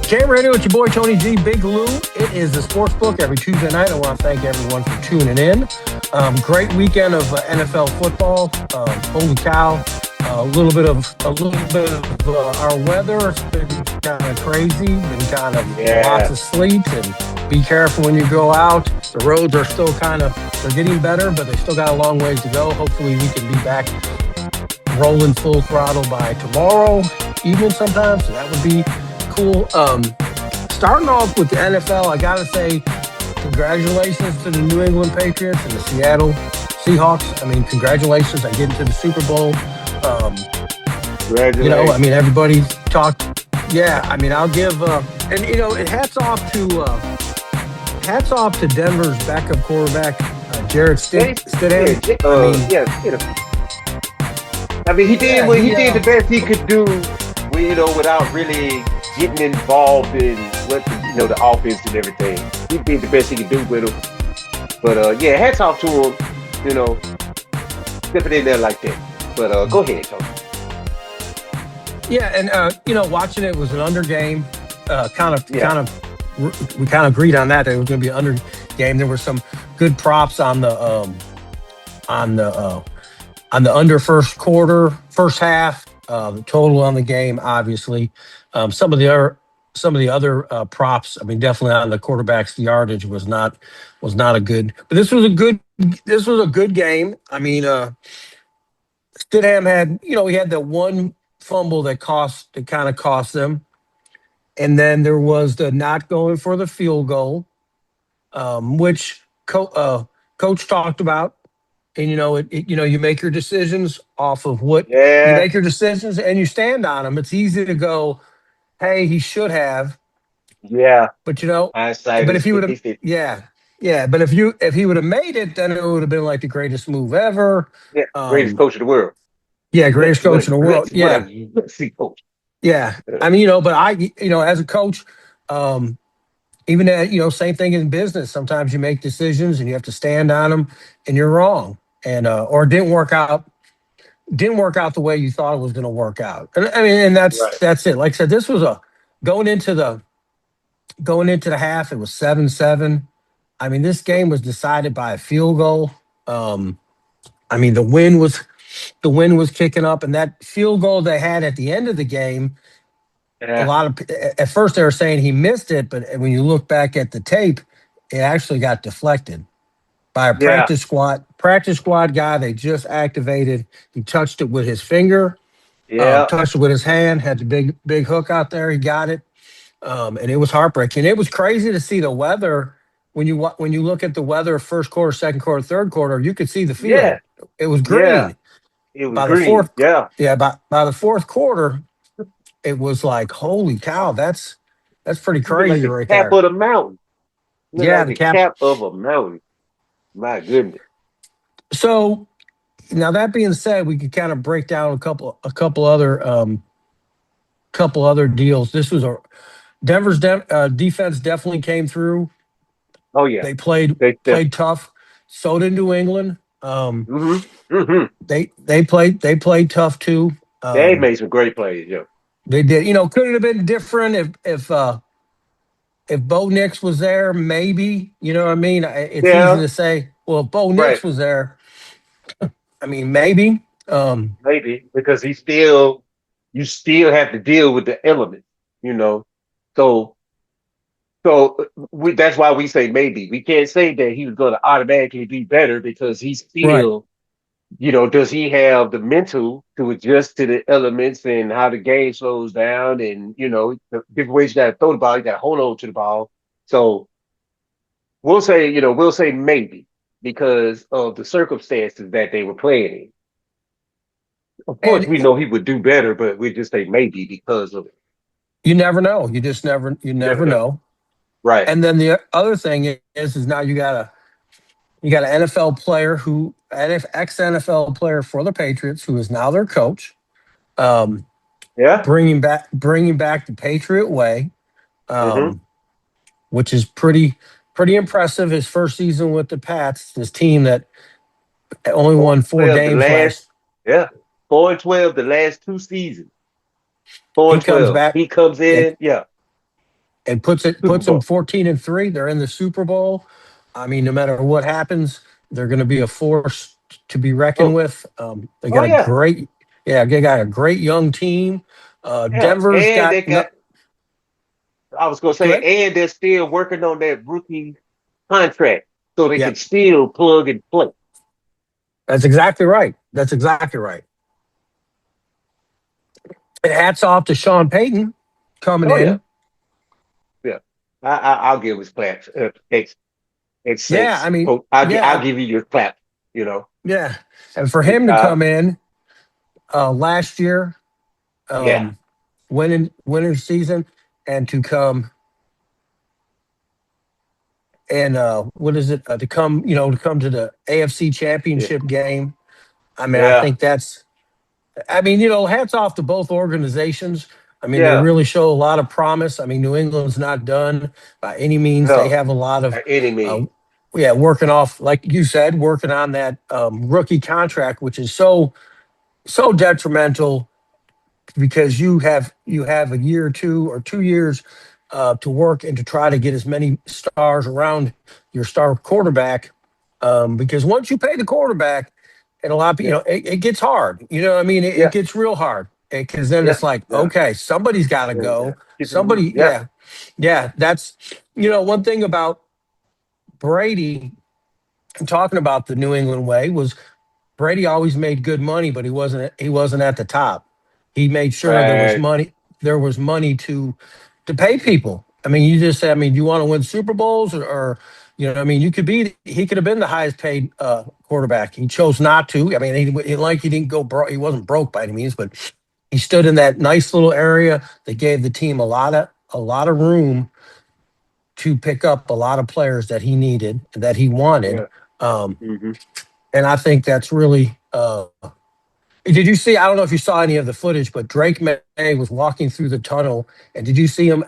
Jam Radio, it's your boy Tony G, Big Lou. It is the Sports Book every Tuesday night. I want to thank everyone for tuning in. Great weekend of NFL football. Holy cow! A little bit of our weather. It's been kind of crazy. Been kind of lots of sleet, and be careful when you go out. The roads are still they're getting better, but they still got a long ways to go. Hopefully, we can be back rolling full throttle by tomorrow evening sometime. So that would be cool. Starting off with the NFL, I gotta say, congratulations to the New England Patriots and the Seattle Seahawks. I mean, congratulations on getting to the Super Bowl. Everybody talked. Yeah, I mean, I'll give hats off to Denver's backup quarterback, Jared Stidham. He did the best he could do, without really getting involved in what the offense and everything. He did the best he could do with him. But hats off to him, stepping in there like that. But go ahead, Tony. Yeah, and watching it was an under game. We kind of agreed on that it was going to be an under game. There were some good props on the under first half. The total on the game, obviously. Some of the other props. I mean, definitely on the quarterback's yardage was not a good. But this was a good game. I mean, Stidham had he had the one fumble that kind of cost them, and then there was the not going for the field goal, which coach talked about. And you make your decisions off of what you make your decisions, and you stand on them. It's easy to go, "Hey, he should have." Yeah, but if he would have, but if he would have made it, then it would have been like the greatest move ever. Yeah, greatest coach in the world. Yeah, greatest coach in the world. Yeah, coach. Yeah. I mean, but as a coach, even same thing in business. Sometimes you make decisions and you have to stand on them, and you're wrong. And or it didn't work out the way you thought it was going to work out. And I mean, and that's it. Like I said, this was going into the half. It was 7-7. I mean, this game was decided by a field goal. I mean, the wind was kicking up, and that field goal they had at the end of the game. At first they were saying he missed it, but when you look back at the tape, it actually got deflected by a practice squad guy they just activated. He touched it with his finger, touched it with his hand, had the big hook out there. He got it, and it was heartbreaking. It was crazy to see the weather when you look at the weather, first quarter, second quarter, third quarter. You could see the field. Yeah. It was green. Yeah. It was by green. By the fourth quarter, it was like, holy cow, that's pretty crazy right there. Cap of the mountain. The cap of a mountain. My goodness. So now that being said, we could kind of break down a couple other deals. This was Denver's defense definitely came through. Oh yeah, they played tough. So did New England. They played tough too. They made some great plays. Yeah, they did. Could it have been different if Bo Nix was there? Maybe. You know what I mean? It's easy to say. Well, if Bo Nix was there, I mean, maybe. Maybe because you still have to deal with the elements. So that's why we say maybe. We can't say that he was going to automatically be better because he's still, does he have the mental to adjust to the elements and how the game slows down and, the different ways you got to throw the ball, you got to hold on to the ball. So we'll say maybe because of the circumstances that they were playing in. Of course, we know he would do better, but we just say maybe because of it. You never know. You just never know. Right. And then the other thing is now you got an NFL player ex-NFL player for the Patriots who is now their coach. Bringing back the Patriot way, which is pretty impressive. His first season with the Pats, this team that only won 4 games 4-12 the last 2 seasons. 4-12. He comes in, and puts Super them Bowl. 14-3. They're in the Super Bowl. I mean, no matter what happens, they're going to be a force to be reckoned Oh, with. They oh got a yeah, great, yeah, they got a great young team. yeah. Denver's And got they no. got. I was gonna Go say, ahead. and they're still working on that rookie contract, so they can Yep, still plug and play. that's exactly right. That's exactly right. And hats off to Sean Payton coming Oh yeah, in. yeah. I'll give his claps. Ex Yeah, I Saints. mean, Oh, I'll yeah, give you your clap. You know, yeah, and for good him to job. come in last year, Yeah, um, winning season, and to come and what is it to come to come to the AFC yeah, Championship game. I mean, I yeah, think that's. I mean, hats off to both organizations. I mean, they yeah. really show a lot of promise. I mean, New England's not done by any means. They No, have a lot of, by any uh, means. yeah, working off, like you said, working on that rookie contract, which is so detrimental because you have a year or 2 years to work and to try to get as many stars around your star quarterback. Because once you pay the quarterback, and a lot of people, Yeah, it gets hard. You know what I mean? It yeah, gets real hard because then yeah, it's like, yeah. okay, somebody's got to Yeah. go. Keep it moving. Somebody, Yeah, yeah, yeah. That's one thing about Brady. Talking about the New England way was Brady always made good money, but he wasn't at the top. He made sure there was right. money. There was money to pay people. I mean, you just said, I mean, do you want to win Super Bowls or I mean, he could have been the highest paid quarterback. He chose not to. I mean, he didn't go broke. He wasn't broke by any means, but he stood in that nice little area that gave the team a lot of room to pick up a lot of players that he needed, that he wanted. Yeah. Um, Hmm. and I think that's really. Did you see? I don't know if you saw any of the footage, but Drake May was walking through the tunnel, and did you see him?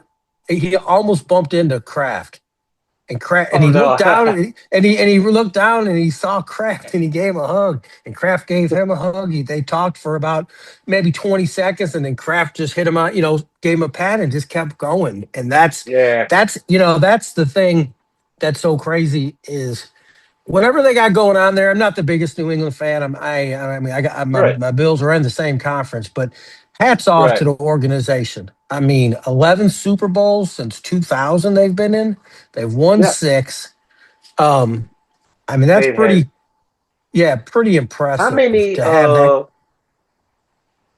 He almost bumped into Kraft, and Oh he looked no. down, and he looked down, and he saw Kraft, and he gave him a hug, and Kraft gave him a hug. They talked for about maybe 20 seconds, and then Kraft just hit him out, gave him a pat, and just kept going. And that's Yeah. that's that's the thing that's so crazy is whatever they got going on there. I'm not the biggest New England fan. I mean, Right. my Bills are in the same conference, but hats off to Right. the organization. I mean, 11 Super Bowls since 2000 they've been in. They've won Yeah. 6. Um, I mean, that's They've had pretty how impressive many to have that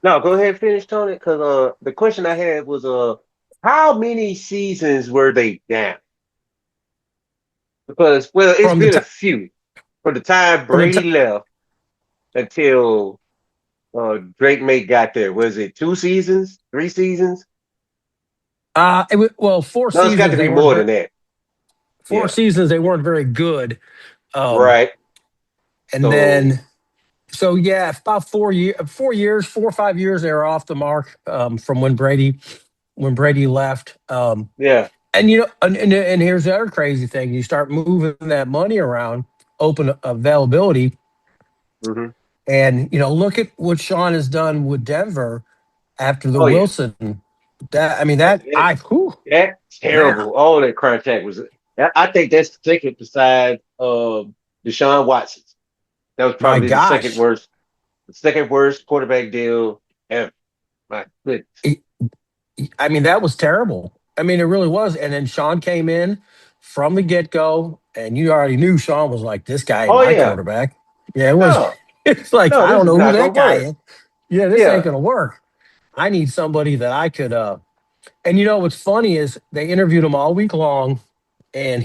no, go ahead and finish, Tony, because the question I had was how many seasons were they down? Because well, it's from the been a top few from the time from the Brady top. left until Drake May got there. Was it 2 seasons, 3 seasons? Well, four No, it's got seasons to they be weren't more very than that. four Yeah. seasons they weren't very good. Um, Right. and So then So yeah, about 4 years, 4 or 5 years, they were off the mark from when Brady left. yeah. And and here's the other crazy thing: you start moving that money around, open availability, Hmm. and look at what Sean has done with Denver after the Oh yeah. Wilson. That I mean That, that that, I whew, that's man, terrible. All that contact was. I think that's second beside Deshaun Watson. That was my probably gosh. the second worst quarterback deal ever. My goodness. I mean, that was terrible. I mean, it really was. And then Sean came in from the get go, and you already knew Sean was like, "This guy ain't Oh my yeah. quarterback." Yeah, it was. No, It's like no, I this don't is know who not gonna that guy work. is. Yeah, this ain't Yeah. gonna work. I need somebody that I could. And what's funny is they interviewed him all week long, and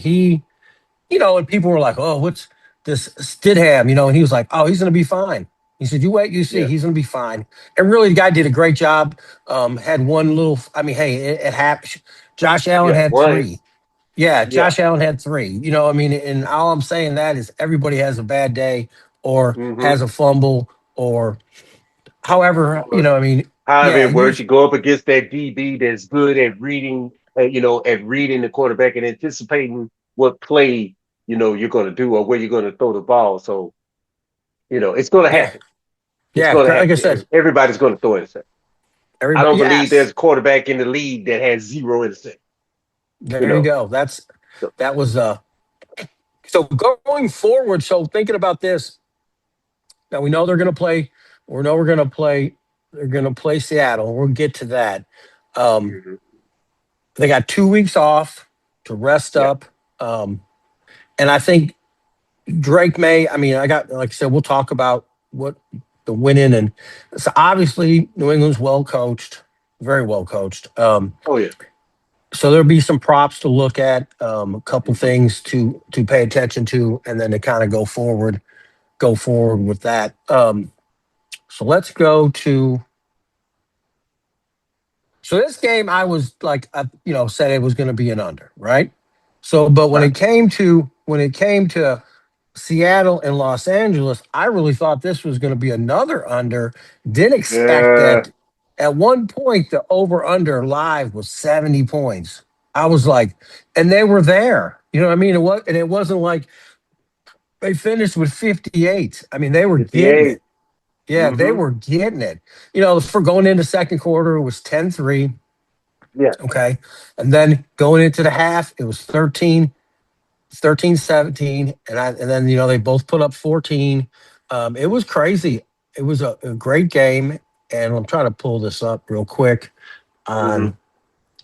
and people were like, "Oh, what's this Stidham?" And he was like, "Oh, he's gonna be fine." He said, "You wait, you see, Yeah. he's gonna be fine." And really, the guy did a great job. Had one little. I mean, hey, it happened. Josh Allen Yeah. had One. 3. Yeah, Yeah. Josh Allen had 3. I mean, and all I'm saying that is everybody has a bad day or Hmm. has a fumble or however, Or I mean, however yeah, it works, you go up against that DB that's good at reading, at reading the quarterback and anticipating what play you're going to do or where you're going to throw the ball. So it's going to yeah, happen. It's yeah. going to Like I happen. said, Everybody's going to throw it. I everybody, don't believe there's yes. a quarterback in the league that has zero interceptions. You There you know. go. So, That was so going forward. So thinking about this, now we know they're going to play. We know we're going to play. They're going to play Seattle. We'll get to that. Um, mhm. they got 2 weeks off to rest Yeah. up, and I think Drake May. I mean, I got like I said, we'll talk about what the winning and so obviously New England's well coached, very well coached. Oh yeah. So there'll be some props to look at, a couple Hmm. things to pay attention to, and then to kind of go forward with that. So let's go to so this game. I was like, said it was going to be an under, right? So, but Right. when it came to Seattle and Los Angeles, I really thought this was going to be another under. Didn't expect Yeah. that. At one point, the over under live was 70 points. I was like, and they were there. You know what I mean? It wasn't like they finished with 58. I mean, they were getting 58. it. Yeah, they Mm-hmm. were getting it. For going into second quarter, it was 10-3. Yeah. Okay. And then going into the half, it was 13-17, and then they both put up 14. It was crazy. It was a great game, and I'm trying to pull this up real quick Mm-hmm. on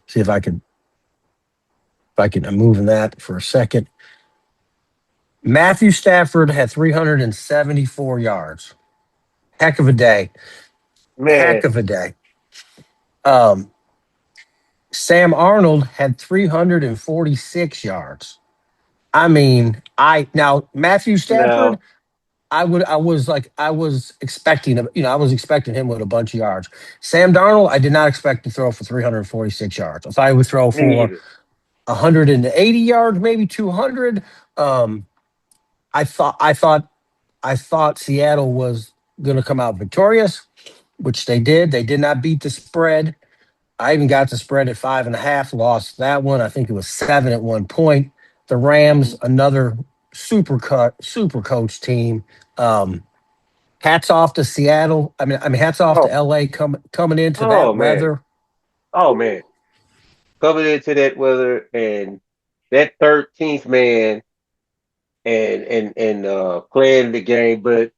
see if I can. I'm moving that for a second. Matthew Stafford had 374 yards. Heck of a day. Man. Heck of a day. Um, Sam Arnold had 346 yards. I mean, I now Matthew Stafford, Now, I was expecting him, I was expecting him with a bunch of yards. Sam Darnold, I did not expect to throw for 346 yards. I thought he would throw me for neither. 180 yards, maybe 200. Um, I thought Seattle was going to come out victorious, which they did. They did not beat the spread. I even got the spread at 5.5, lost that one. I think it was 7 at one point. The Mm-hmm. Rams, another super coach team. Um, Hats off to Seattle. I mean, hats off to Oh, LA coming into oh that man. weather. Oh man. Coming into that weather and that 13th man and playing the game, but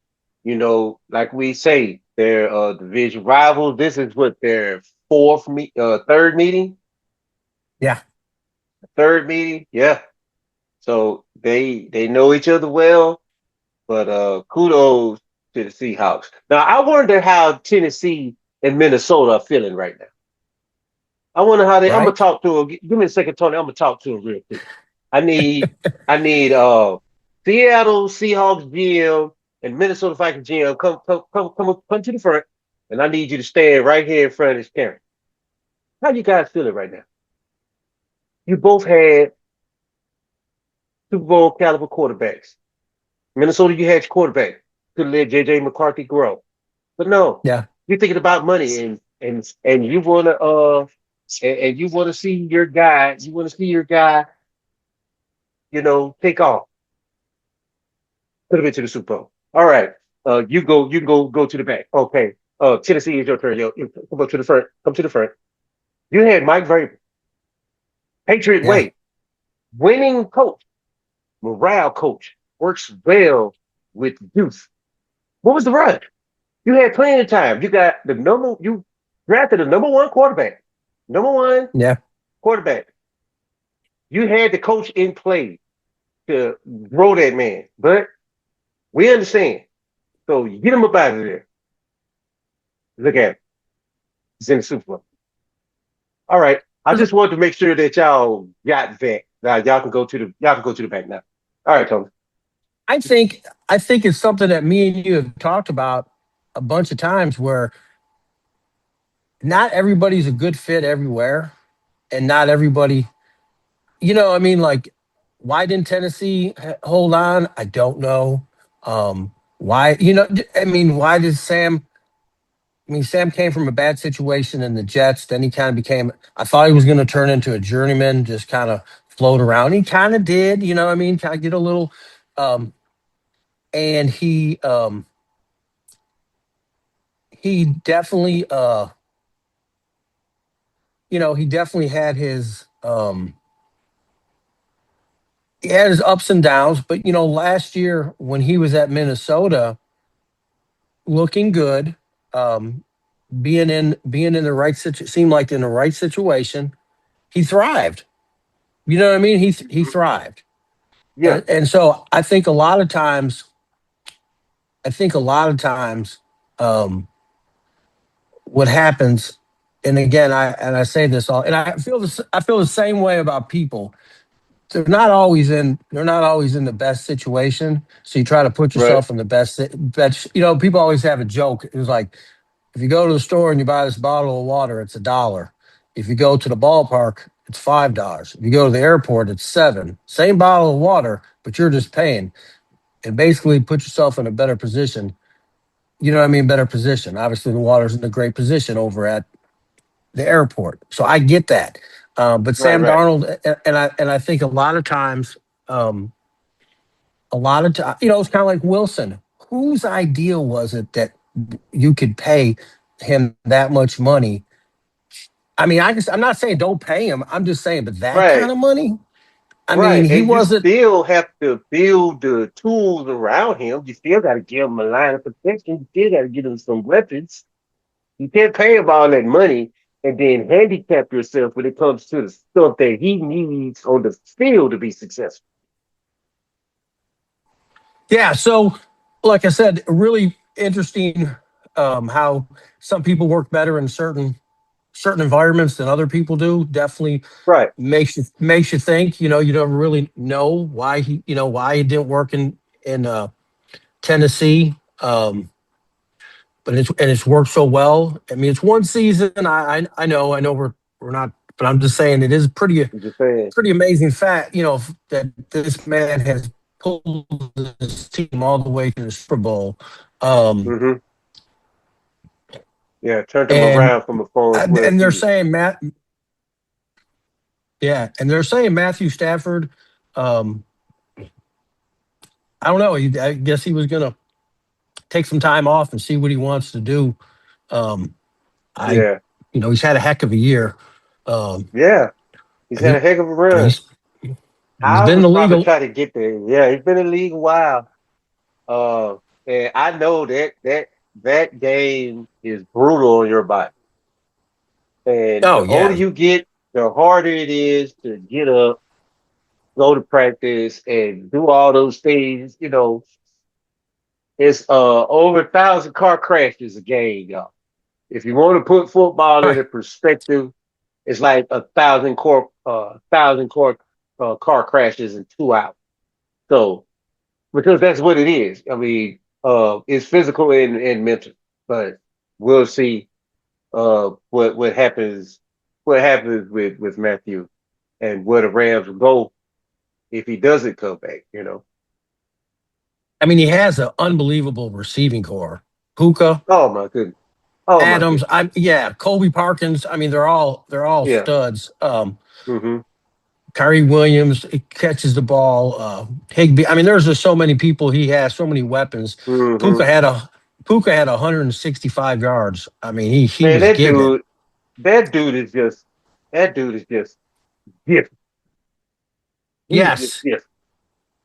like we say, they're division rivals. This is what their third meeting, Yeah, third meeting. Yeah. So they know each other well, but kudos to the Seahawks. Now I wonder how Tennessee and Minnesota are feeling right now. I wonder how they. I'm gonna right. talk to him. Give me a second, Tony. I'm gonna talk to him real quick. I need I need Seattle Seahawks GM and Minnesota Vikings GM come to the front, and I need you to stand right here in front of this camera. How you guys feeling right now? You both had Super Bowl caliber quarterbacks. Minnesota, you had your quarterback. Could let JJ McCarthy grow. But no, Yeah, you're thinking about money and you wanna and you wanna see your guy, take off. Could have been to the Super Bowl. All right. You can go to the back. Okay. Tennessee is your turn. You come up to the front. Come to the front. You had Mike Vrabel, Patriot yeah, Way, winning coach, morale coach, works well with youth. What was the run? You had plenty of time. You drafted the number one quarterback. Number one yeah. quarterback. You had the coach in play to grow that man. But we understand. So you get him up out of there. Look at him. He's in the Super Bowl. All right. I just wanted to make sure that y'all got that. Now y'all can go to the bank now. All right, Tony. I think I think it's something that me and you have talked about a bunch of times where not everybody's a good fit everywhere, and not everybody. I mean, like, why didn't Tennessee hold on? I don't know. Why? I mean, why did Sam? I mean, Sam came from a bad situation in the Jets. Then he kind of became, I thought he was going to turn into a journeyman, just kind of float around. He kind of did, what I mean, kind of get a little, um, and he definitely, he definitely had his, he had his ups and downs, but last year when he was at Minnesota, looking good, um, being in the right seemed like in the right situation, he thrived. You know what I mean? He thrived, Yeah. and so I think a lot of times, um, what happens, and again, I say this all, and I feel the same way about people. They're not always in the best situation. So you try to put Right. yourself in the best. People always have a joke. It was like, if you go to the store and you buy this bottle of water, it's $1. If you go to the ballpark, it's $5. If you go to the airport, it's 7. Same bottle of water, but you're just paying. And basically put yourself in a better position. You know what I mean? Better position. Obviously, the water's in a great position over at the airport. So I get that. But Right. Sam Right. Darnold, and I think um, a lot of time, it's kind of like Wilson. Whose idea was it that you could pay him that much money? I mean, I'm not saying don't pay him. I'm just saying, but that kind Right. of money. I mean, Right. he And you wasn't. still have to build the tools around him. You still got to give him a line of protection. You still got to give him some weapons. You can't pay him all that money and then handicap yourself when it comes to the stuff that he needs on the field to be successful. Yeah. So, like I said, really interesting, how some people work better in certain environments than other people do. Definitely Right. makes you think. You don't really know why he didn't work in Tennessee. But it's worked so well. I mean, it's one season. I know we're not, but I'm just saying it is I'm just saying. pretty amazing fact. That this man has pulled this team all the way to the Super Bowl. Um, Hmm. Yeah. Turned him and around from a phone and 12 they're years. saying and they're saying Matthew Stafford. Um, I don't know. I guess he was gonna take some time off and see what he wants to do. Um, I, Yeah. he's had a heck of a year. Um, Yeah. He's and had a he, heck of a and run. he's I been in would the probably league. try to get there. Yeah. He's been in the league a while. And I know that game is brutal on your body. And Oh the older yeah, you get, the harder it is to get up, go to practice, and do all those things. It's over 1,000 car crashes a game, y'all. If you want to put football right. into perspective, it's like 1,000 car crashes in 2 hours. So because that's what it is. I mean, it's physical and mental, but we'll see what happens with Matthew and where the Rams will go if he doesn't come back. I mean, he has an unbelievable receiving core. Puka, Oh my goodness. Oh my Adams. goodness. Colby Parkins. I mean, they're all Yeah. studs. Mm-hmm. Kyrie Williams, he catches the ball. Higby. I mean, there's just so many people he has, so many weapons. Mm-hmm. Puka had a Puka had 165 yards. I mean, he Man, was getting it. that dude is just that dude is just different. He's just Yes, different,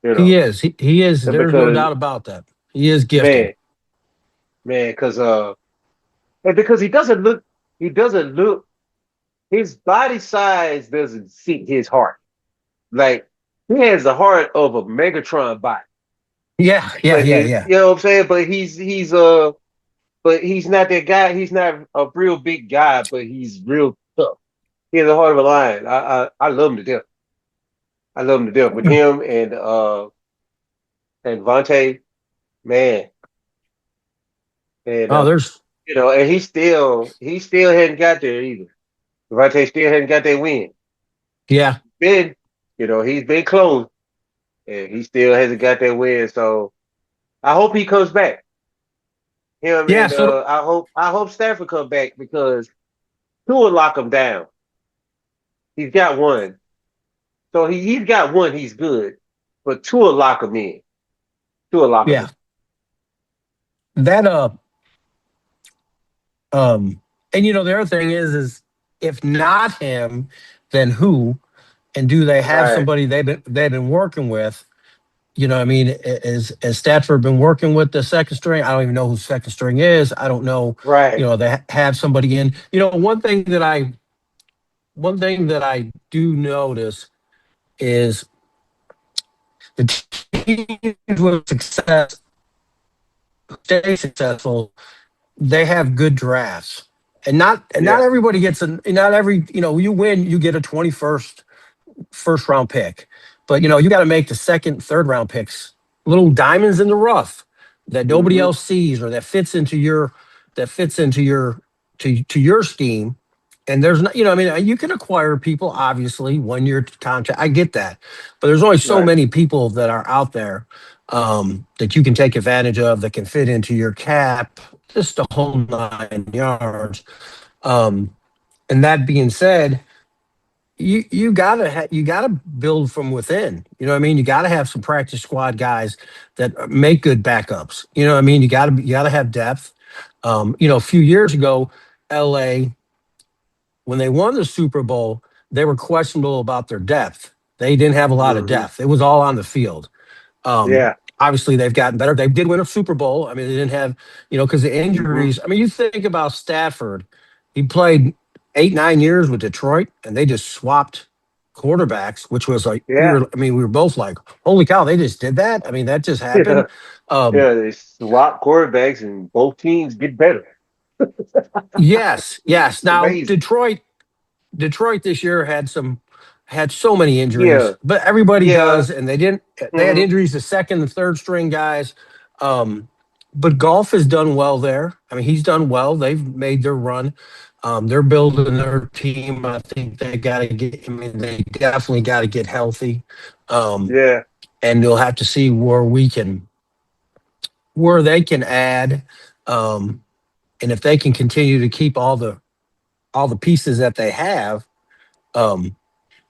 he is. He is. And There's no because doubt about that. He is gifted. man, man, and because he doesn't look his body size doesn't fit his heart. Like he has the heart of a Megatron body. Yeah, yeah, But yeah, yeah. you know what I'm saying? But he's not that guy. He's not a real big guy, but he's real tough. He has a heart of a lion. I love him to death. I love him to death. With him and Vontae, man, and Oh, there's and he still hadn't got there either. Vontae still hadn't got that win. yeah, Been, he's been close, and he still hasn't got that win. So I hope he comes back. Him yeah. and So I hope Stafford come back because two will lock him down. He's got one. So he's got one, he's good. But two will lock him in. Two will lock him yeah, in. that um, and the other thing is if not him, then who? and do they have Right. somebody they've been working with? You know, what I mean, as Stafford been working with the second string? I don't even know who second string is. I don't know. Right. They have somebody in. One thing that I do notice is the teams with success stay successful. They have good drafts, and not Yeah. everybody gets a not every you win, you get a 21st round pick. But you got to make the second, third round picks little diamonds in the rough that nobody Hmm. else sees, or that fits into your to your scheme. And there's not, I mean, you can acquire people obviously 1 year contract. I get that, but there's only so Right. many people that are out there that you can take advantage of that can fit into your cap, just the whole 9 yards. Um, and that being said, you gotta build from within. You know what I mean? You gotta have some practice squad guys that make good backups. You know what I mean? You gotta have depth. A few years ago, LA, when they won the Super Bowl, they were questionable about their depth. They didn't have a lot of Hmm. depth. It was all on the field. Um, Yeah. Obviously, they've gotten better. They did win a Super Bowl. I mean, they didn't have, because the Hmm. injuries. I mean, you think about Stafford. He played 8, 9 years with Detroit, and they just swapped quarterbacks, which was like Yeah. we were both like, "Holy cow, they just did that!" I mean, that just Yeah. happened. Um, Yeah. They swap quarterbacks and both teams get better. yes, yes. It's Now amazing. Detroit this year had so many Yeah. injuries, but everybody Yeah. does, and they didn't. They had Hmm. injuries to second and third string guys. Um, but golf has done well there. I mean, he's done well. They've made their run. They're building their team. I think they got to get. I mean, they definitely got to get healthy, um, Yeah. and they'll have to see where they can add, um, and if they can continue to keep all the pieces that they have. Um,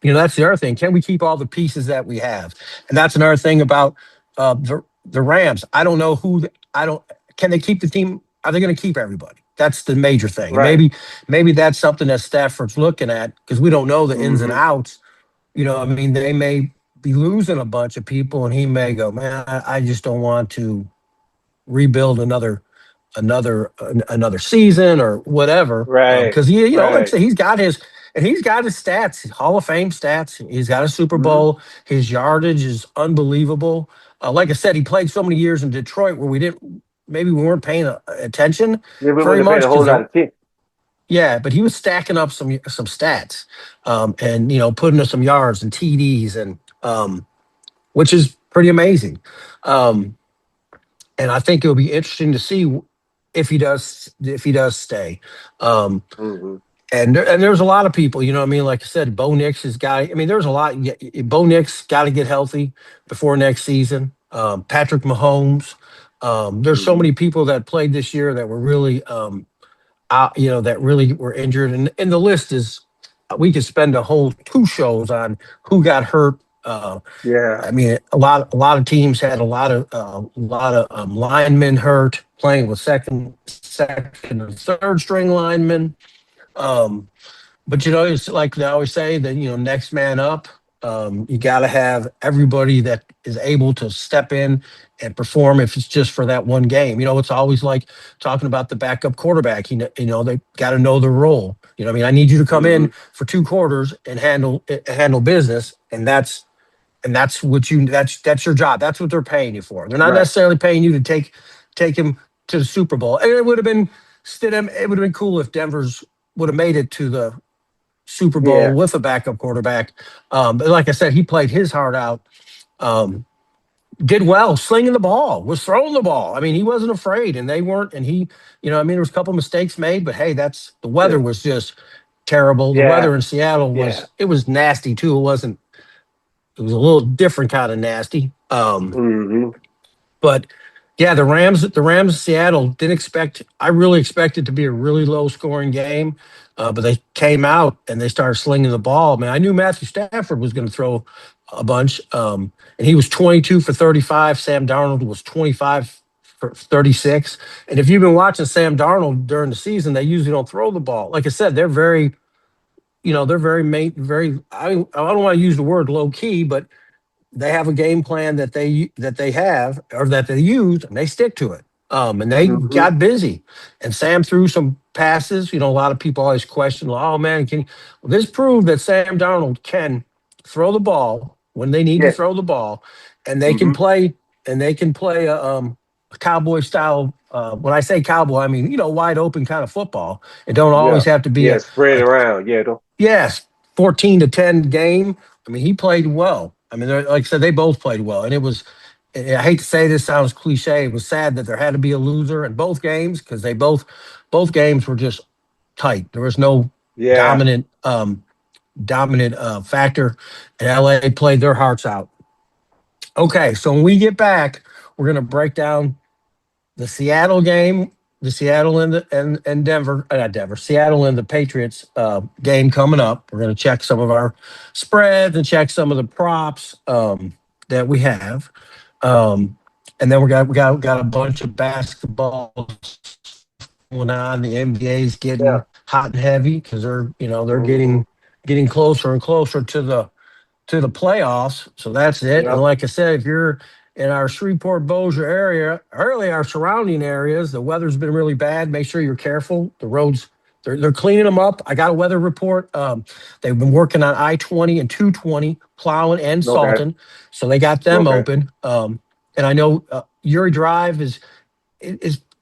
that's the other thing. Can we keep all the pieces that we have? And that's another thing about the Rams. I don't know who. I don't. Can they keep the team? Are they going to keep everybody? That's the major thing. And Right. maybe that's something that Stafford's looking at, because we don't know the ins and Hmm. outs. I mean, they may be losing a bunch of people, and he may go, man, I just don't want to rebuild another season or whatever. Right. Because like I Right. said, he's got his stats, Hall of Fame stats. He's got a Super Hmm. Bowl. His yardage is unbelievable. Like I said, he played so many years in Detroit where maybe we weren't paying attention Yeah, we very wasn't paying much a whole because lot of attention. yeah, but he was stacking up some stats, and putting up some yards and TDs, and which is pretty amazing. Um, and I think it'll be interesting to see if he does stay. Um, Hmm. and there's a lot of people, what I mean. Like I said, Bo Nix has got. I mean, there's a lot. Bo Nix got to get healthy before next season. Patrick Mahomes. There's so Hmm. many people that played this year that were really out. That really were injured, and the list is. We could spend a whole two shows on who got hurt. Yeah. I mean, a lot of teams had a lot of linemen hurt, playing with second and third string linemen. Um, but it's like they always say that next man up. You got to have everybody that is able to step in and perform if it's just for that one game. It's always like talking about the backup quarterback. They got to know their role. I mean, I need you to come Hmm. in for 2 quarters and handle business, and that's what that's your job. That's what they're paying you for. They're not Right. necessarily paying you to take him to the Super Bowl. And it would have been cool if Denver's would have made it to the Super Bowl Yeah. with a backup quarterback. But like I said, he played his heart out. Um, did well, slinging the ball, was throwing the ball. I mean, he wasn't afraid, and they weren't. And I mean, there was a couple mistakes made, but hey, the Yeah. weather was just terrible. The Yeah. weather in Seattle Yeah. was nasty too. It was a little different kind of nasty. Hmm. But yeah, the Rams Seattle didn't expect. I really expected to be a really low scoring game, but they came out and they started slinging the ball. Man, I knew Matthew Stafford was going to throw a bunch, and he was 22 for 35. Sam Darnold was 25 for 36. And if you've been watching Sam Darnold during the season, they usually don't throw the ball. Like I said, they're very they're very. I don't want to use the word low key, but they have a game plan that they have or that they use and they stick to it. And they Mm-hmm. got busy. And Sam threw some passes. A lot of people always question, oh man, well, this proved that Sam Darnold can throw the ball when they need to Yeah. throw the ball, and they can Mm-hmm. play a cowboy style. When I say cowboy, I mean wide open kind of football. It don't Yeah. always have to be Yeah. a, Spread a around. Yeah. Don't, Yes, 14-10 game. I mean, he played well. I mean, like I said, they both played well, and it was. I hate to say this, sounds cliche. It was sad that there had to be a loser in both games because both games were just tight. There was no yeah. dominant factor, and LA played their hearts out. Okay, so when we get back, we're gonna break down the Seattle game, the Seattle and Denver, not Denver, Seattle and the Patriots game coming up. We're going to check some of our spreads and check some of the props that we have, um, and then we got a bunch of basketball going on. The NBA is Yeah. getting hot and heavy because they're Mm-hmm. getting closer and closer to the playoffs. So that's it. And Yep. like I said, if you're in our Shreveport Bossier area, early our surrounding areas, the weather's been really bad. Make sure you're careful. The roads, they're cleaning them up. I got a weather report. They've been working on I-20 and 220, plowing and Okay. salting. So they got them Okay. open. And I know Uri Drive is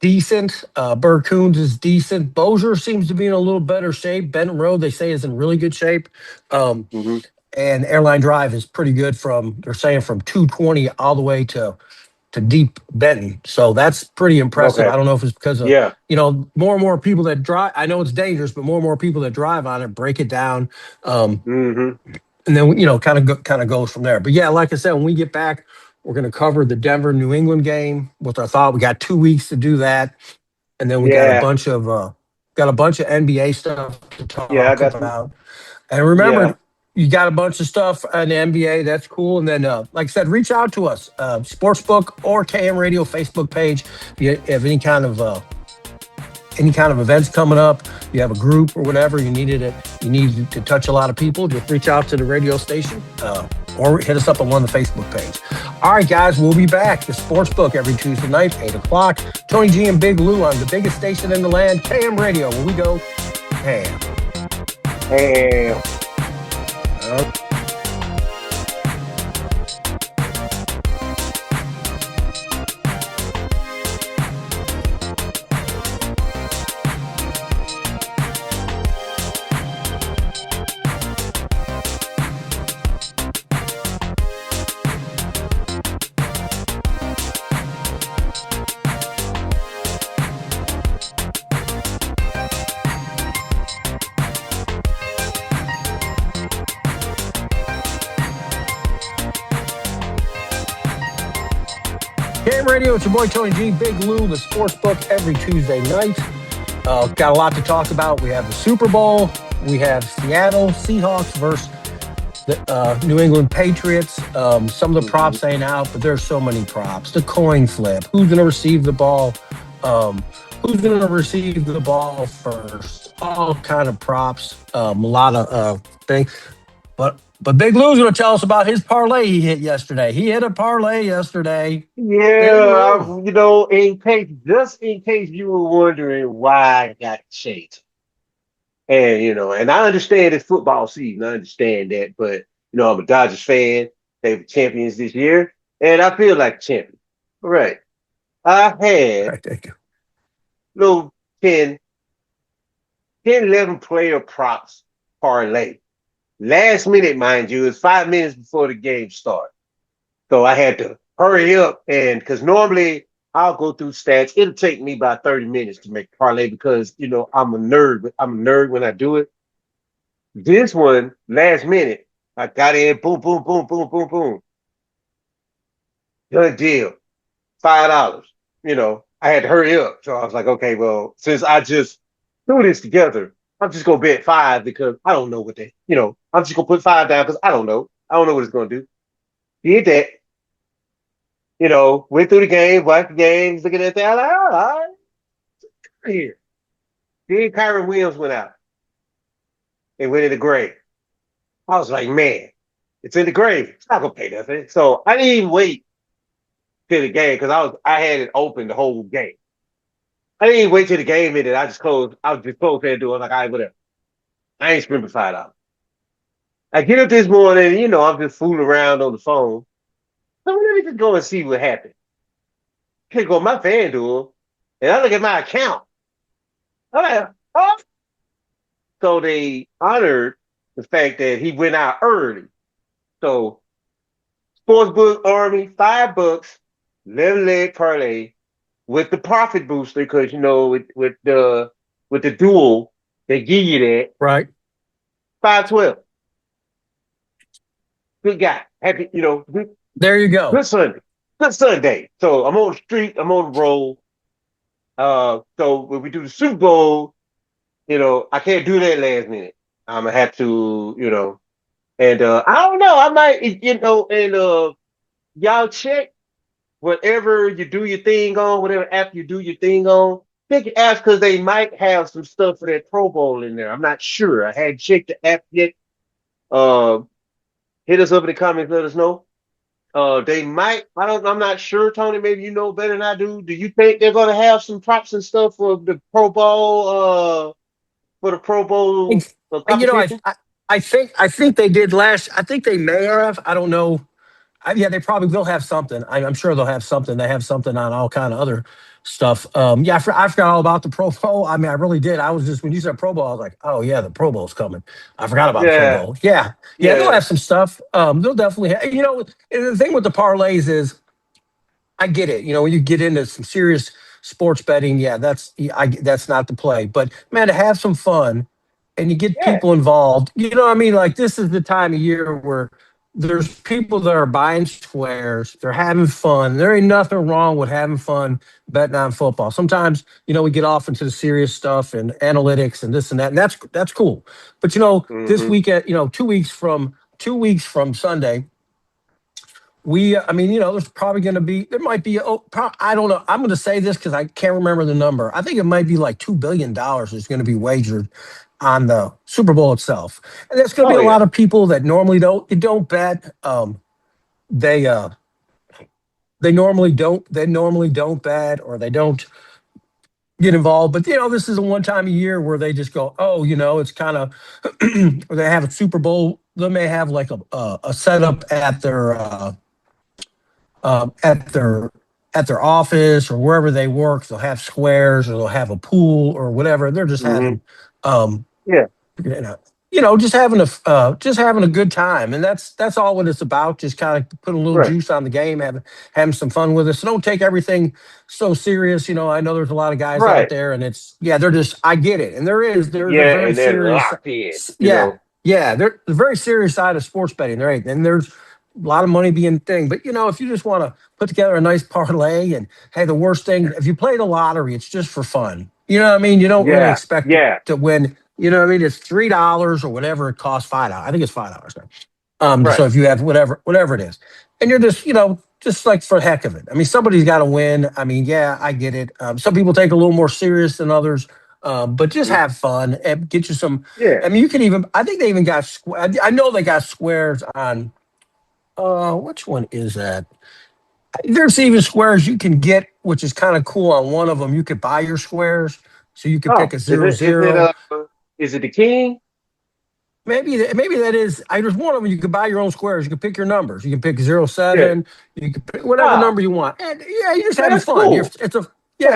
decent. Burr Coons is decent. Bossier seems to be in a little better shape. Benton Road, they say, is in really good shape. Um, Mm-hmm. and Airline Drive is pretty good they're saying from 220 all the way to deep Benton. So that's pretty impressive. Okay. I don't know if it's because of, Yeah. more and more people that drive. I know it's dangerous, but more and more people that drive on it break it down. Um, Mm-hmm. and then, kind of goes from there. But yeah, like I said, when we get back, we're going to cover the Denver New England game with our thought. We got 2 weeks to do that. And then we Yeah. got a bunch of NBA stuff to Yeah. I talk got some. about. And Yeah. remember, you got a bunch of stuff in the NBA. That's cool. And then, like I said, reach out to us, Sportsbook or KM Radio Facebook page. If you have any kind of events coming up, you have a group or whatever, you need to touch a lot of people, just reach out to the radio station or hit us up on the Facebook page. All right, guys, we'll be back. The Sportsbook every Tuesday night, 8 o'clock. Tony G and Big Lou on the biggest station in the land, KM Radio, where we go ham. And Uh, KM Radio, it's your boy Tony G, Big Lou, the Sportsbook every Tuesday night. Got a lot to talk about. We have the Super Bowl. We have Seattle Seahawks versus the New England Patriots. Some of the mhm. props ain't out, but there's so many props. The coin flip. Who's going to receive the ball? Um, who's going to receive the ball first? All kind of props. A lot of things. But Big Lou's going to tell us about his parlay he hit yesterday. He hit a parlay yesterday. Big Yeah, Lou. just in case you were wondering why I got chased. And and I understand it's football season. I understand that, but I'm a Dodgers fan. They were champions this year, and I feel like a champion. All right. I had Right, thank you. little 10, 11 player props parlay. Last minute, mind you, it's 5 minutes before the game starts. So I had to hurry up and because normally I'll go through stats. It'll take me about 30 minutes to make a parlay because I'm a nerd. I'm a nerd when I do it. This one, last minute, I got in, boom, boom, boom, boom, boom, boom. Done deal. $5. I had to hurry up. So I was like, okay, well, since I just threw this together, I'm just gonna bet five because I don't know I'm just gonna put five down because I don't know. I don't know what it's gonna do. Did that. Went through the game, watched the games, looking at that. I'm like, all right, here. Then Kyron Williams went out. It went in the grave. I was like, man, it's in the grave. It's not gonna pay nothing. So I didn't even wait till the game because I had it open the whole game. I didn't even wait till the game ended. I just closed. I was just closed and doing like, all right, whatever. I ain't spending $5. I get up this morning, I'm just fooling around on the phone. So let me just go and see what happened. I go my FanDuel, and I look at my account. I'm like, oh. So they honored the fact that he went out early. So Sportsbook Army, $5, 11-leg parlay with the profit booster, because with the dual, they give you that. Right. 512. Good guy. Happy, There you go. good Sunday. Good Sunday. So I'm on the street, I'm on the roll. So when we do the Super Bowl, I can't do that last minute. I'm gonna have to, and I don't know, I might, and y'all check whatever you do your thing on, whatever app you do your thing on. Pick your apps because they might have some stuff for that Pro Bowl in there. I'm not sure. I hadn't checked the app yet. Uh, Hit us up in the comments, let us know. They might. I'm not sure, Tony. Maybe you know better than I do. Do you think they're gonna have some props and stuff for the Pro Bowl? For the Pro Bowl You know, competition? I think they did last. I think they may have. I don't know. Yeah, they probably will have something. I'm sure they'll have something. They have something on all kind of other stuff. Yeah, I forgot all about the Pro Bowl. I mean, I really did. I was just when you said Pro Bowl, I was like, oh yeah, the Pro Bowl's coming. I forgot about the Pro Yeah, Bowl. Yeah, yeah, they'll yeah, have some stuff. They'll definitely. And the thing with the parlays is I get it. When you get into some serious sports betting, yeah, that's not the play. But man, to have some fun and you get yeah, people involved, you know what I mean? Like this is the time of year where there's people that are buying squares, they're having fun. There ain't nothing wrong with having fun betting on football. Sometimes, we get off into the serious stuff and analytics and this and that, and that's cool. But this hmm weekend, 2 weeks from Sunday, I mean, there's probably going to be, there might be, I don't know. I'm going to say this because I can't remember the number. I think it might be like $2 billion is going to be wagered on the Super Bowl itself. And there's going to be Oh a yeah, lot of people that normally don't bet. They, uh, they normally don't bet or they don't get involved. But, this is a one time a year where they just go, oh, it's kind of, or they have a Super Bowl. They may have like a setup um, at their at their office or wherever they work. They'll have squares or they'll have a pool or whatever. They're just hmm having, um, yeah, you know, just having a good time, and that's all what it's about. Just kind of put a little right, juice on the game, having some fun with it. So don't take everything so serious. I know there's a lot of guys out right, there, and they're just I get it, and there's a yeah, very and they're serious, locked in. yeah, yeah, there's a very serious side of sports betting, right? And there's a lot of money being thing, but if you just want to put together a nice parlay, and hey, the worst thing if you play the lottery, it's just for fun. You know what I mean? You don't really Yeah, expect yeah, to win. You know what I mean? It's $3 or whatever it costs. $5. I think it's $5 now. So right, if you have whatever it is, and you're just like for the heck of it. I mean, somebody's got to win. I mean, yeah, I get it. Some people take it a little more serious than others, but just mhm, have fun and get you some. yeah. I mean, you can even. I think they even got. I know they got squares on. Which one is that? There's even squares you can get, which is kind of cool. On one of them, you could buy your squares, so you could pick Oh, a is zero it is it zero. is it the king? Maybe that is. There's one of them. You can buy your own squares. You can pick your numbers. You can pick Yeah. 07. You can pick whatever Oh, number you want. And yeah, you're just man, having that's fun. cool. Yeah, It's a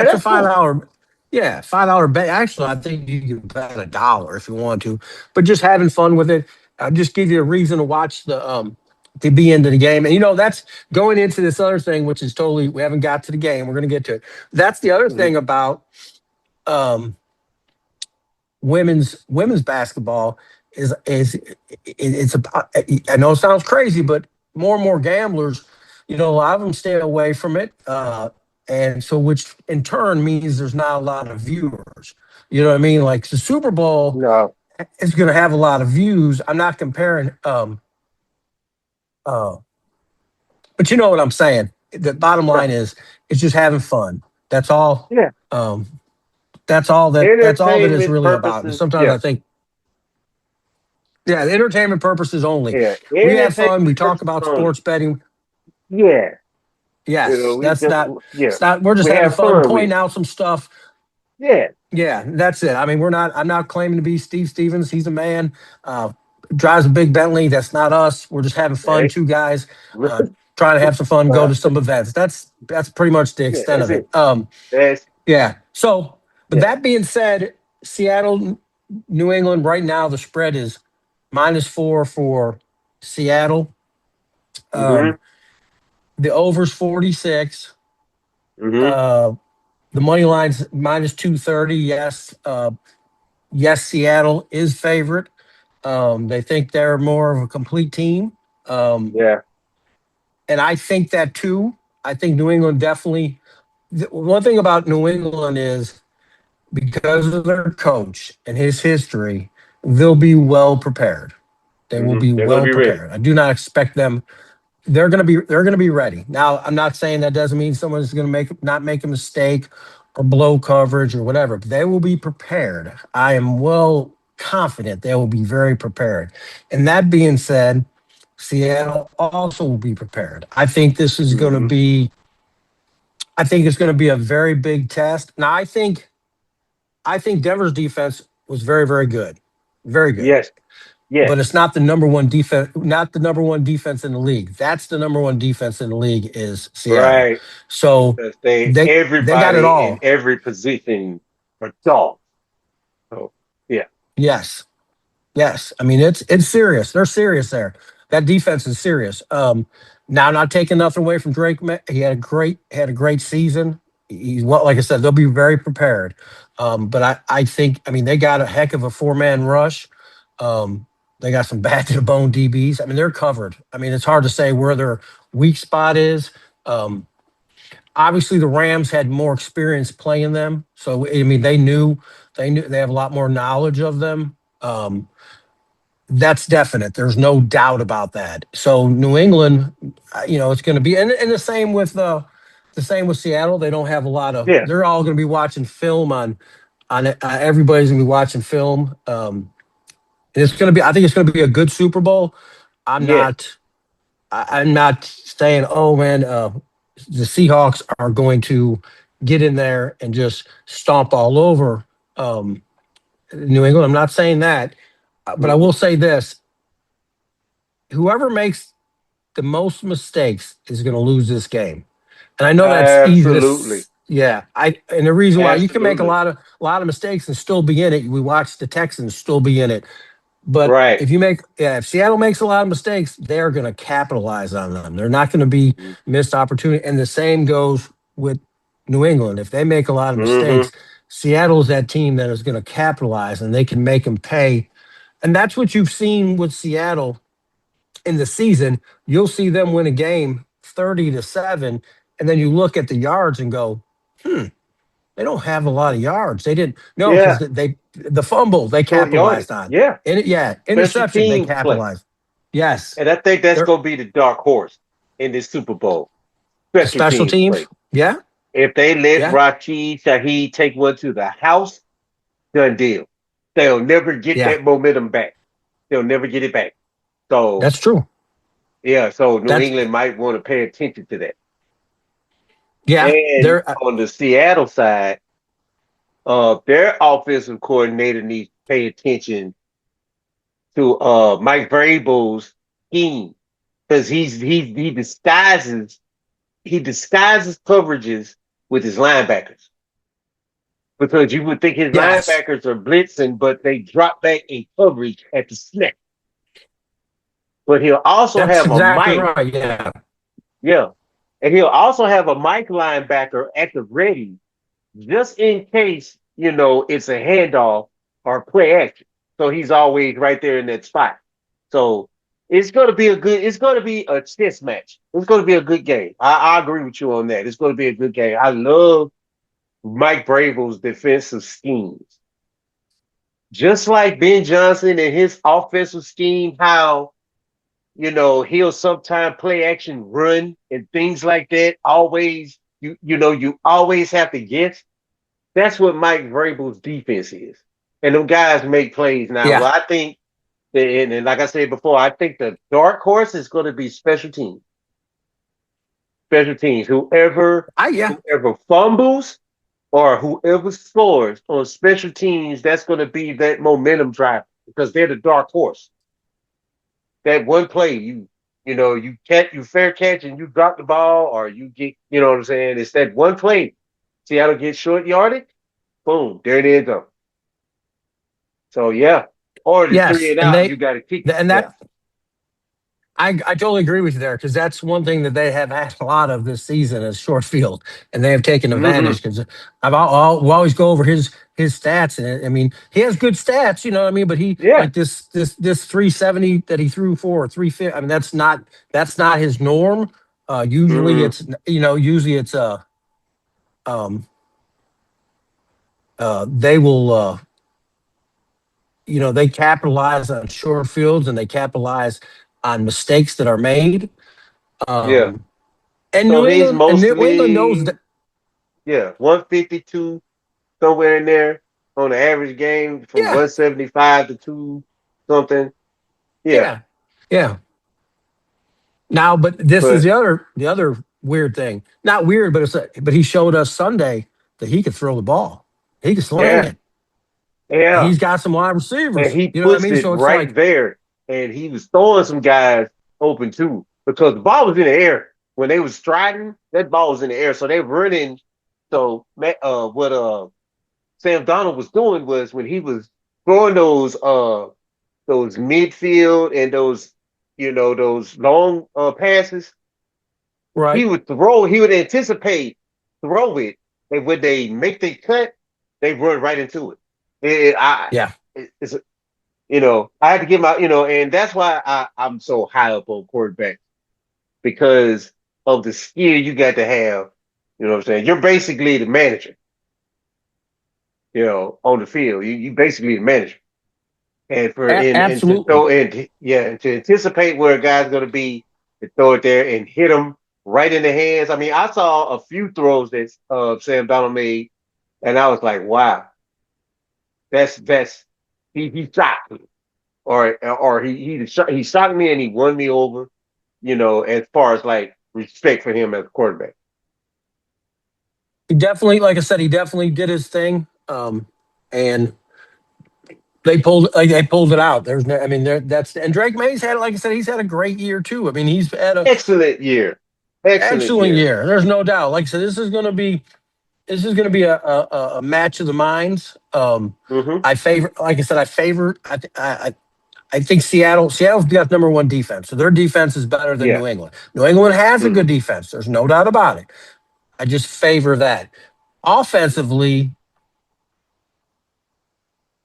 that's five cool. dollar. Yeah, $5 bet. Actually, I think you can bet $1 if you want to. But just having fun with it. Just give you a reason to watch to be into the game. And that's going into this other thing, which is totally we haven't got to the game. We're going to get to it. That's the other Mhm. thing about um women's basketball is it's about. I know it sounds crazy, but more and more gamblers, a lot of them stay away from it, and so which in turn means there's not a lot of viewers. You know what I mean? Like the Super Bowl No. is going to have a lot of views. I'm not comparing, uh, but you know what I'm saying. The bottom Right. line is it's just having fun. That's all. Yeah. Um, that's all that it's Entertainment really about. And purposes. sometimes Yeah. I think Yeah, the entertainment purposes only. Yeah, We have fun. We entertainment talk purposes about only. sports betting. Yeah, Yes, we that's just not. yeah, It's not. We're just we having have fun, fun with pointing it. out some stuff. Yeah, Yeah, that's it. I mean, we're not. I'm not claiming to be Steve Stevens. He's a man. Uh, Drives a big Bentley. That's not us. We're just having fun. right. Two guys trying to have some fun. Go uh, to some events. That's pretty much the yeah, extent that's of it. it. That's Yeah. So, but yeah. that being said, Seattle, New England. Right now, the spread is -4 for Seattle. Mm-hmm. Um, the over's 46. Mm-hmm. Uh, the money line's -230. Yes. Yes, Seattle is favorite. They think they're more of a complete team. Um, Yeah. and I think that too. I think New England definitely. One thing about New England is because of their coach and his history, they'll be well prepared. They will Mm-hmm. be They're gonna well be ready. prepared. I do not expect them. They're gonna be ready. Now, I'm not saying that doesn't mean someone's gonna not make a mistake or blow coverage or whatever, but they will be prepared. I am well confident they will be very prepared. And that being said, Seattle also will be prepared. Mm-hmm. I think it's gonna be a very big test. Now I think Denver's defense was very, very good. Very good. Yes. But Yes. it's not the number one defense, not the number one defense in the league. That's the number one defense in the league is Seattle. Right. So Because they they got it everybody in all. every position are dogs. So yeah. Yes. Yes. I mean it's serious. They're serious there. That defense is serious. Now not taking nothing away from Drake. He had a great season. He's well, like I said, they'll be very prepared. But I think I mean they got a heck of a four-man rush. Um, they got some bad to the bone DBs. I mean, they're covered. I mean, it's hard to say where their weak spot is. Obviously the Rams had more experience playing them. So I mean they knew they have a lot more knowledge of them. That's definite. There's no doubt about that. So New England, it's going to be, and the same with Seattle. They don't have a lot of. Yeah. They're all going to be watching film on it. Everybody's going to be watching film. And it's going to be. I think it's going to be a good Super Bowl. I'm Yes. not. I'm not saying, oh man, the Seahawks are going to get in there and just stomp all over New England. I'm not saying that, but I will Mm-mm. say this: whoever makes the most mistakes is going to lose this game. And I know that's easy to, Absolutely. yeah. And the reason why you can make a Absolutely. lot of mistakes and still be in it. We watched the Texans still be in it, but Right. if Seattle makes a lot of mistakes, they're going to capitalize on them. They're not going to be missed opportunity. And the same goes with New England. If they make a lot of Mm-hmm. mistakes, Seattle's that team that is going to capitalize and they can make them pay. And that's what you've seen with Seattle in the season. You'll see them win a game 30-7, and then you look at the yards and go, they don't have a lot of yards. They didn't no because Yeah. the fumble they Short yardage. capitalized on. Yeah. Yeah, Special interception they teams play. capitalized. Yes, And I think that's they're gonna be the dark horse in this Super Bowl. the Special special teams teams. play. Yeah, If they let yeah, Rashid Shaheed take one to the house, done deal. They'll never get yeah. that momentum back. They'll never get it back. So That's true. yeah, so New That's England might want to pay attention to that. yeah. And They're on the Seattle side, their offensive coordinator needs to pay attention to Mike Vrabel's scheme because he disguises coverages with his linebackers because you would think his yes. linebackers are blitzing, but they drop back in coverage at the snap. But he'll also That's have a exactly Mike, right. Yeah. yeah, and he'll also have a Mike linebacker at the ready just in case it's a handoff or play action. So he's always right there in that spot. So it's going to be a chess match. It's going to be a good game. I agree with you on that. It's going to be a good game. I love Mike Vrabel's defensive schemes. Just like Ben Johnson and his offensive scheme, how he'll sometimes play action run and things like that. Always, you always have to guess. That's what Mike Vrabel's defense is. And them guys make plays now. Yeah. Well, I think And like I said before, I think the dark horse is going to be special teams. Special teams. Yeah. Whoever fumbles or whoever scores on special teams, that's going to be that momentum driver because they're the dark horse. That one play, you catch, you fair catch, and you drop the ball, or you get, you know what I'm saying? It's that one play. Seattle gets short yardage, boom, there it is. Up. So yeah, or the three Yes, and and out, you got to kick it. Yeah. that I totally agree with you there because that's one thing that they have had a lot of this season is short field, and they have taken Hmm. advantage because we'll always go over his stats, and I mean he has good stats, you know what I mean, but he Yeah. like this 370 that he threw for 350. I mean that's not his norm. Usually Hmm. it's usually it's um they will they capitalize on short fields and they capitalize on mistakes that are made. Yeah. Um, and So New he's England and New England knows mostly, that. yeah, 152 somewhere in there on the average game from Yeah, 175 to two something. Yeah. yeah, yeah. Now, but this is But the other weird thing. Not weird, but but he showed us Sunday that he could throw the ball. He can sling yeah, it. yeah. He's got some wide And receivers. he You know what I puts mean? it So it's right like, there. And he was throwing some guys open too. Because the ball was in the air. When they was striding, that ball was in the air. So they running. So what Sam Donald was doing was when he was throwing those midfield and those long passes, right? he would anticipate throw it, and when they make the cut, they run right into it. It I Yeah, it's I had to get and that's why I'm so high up on quarterback because of the skill you got to have. You know what I'm saying? You're basically the manager, on the field. You basically the manager. And for and to absolutely. throw and yeah, and to anticipate where a guy's gonna be, to throw it there and hit him right in the hands. I mean, I saw a few throws that Sam Donald made, and I was like, wow, that's he shocked me, or he shocked me and he won me over. As far as like respect for him as a quarterback. He definitely, like I said, he definitely did his thing. And they pulled it out. There's no, I mean, that's and Drake May's had, like I said, he's had a great year too. I mean, he's had a Excellent year, excellent excellent year. year. There's no doubt. Like I said, this is going to be a match of the minds. Hmm. Like I said, I think Seattle's got number one defense, so their defense is better than Yeah. New England. New England has a Hmm. good defense. There's no doubt about it. I just favor that. Offensively,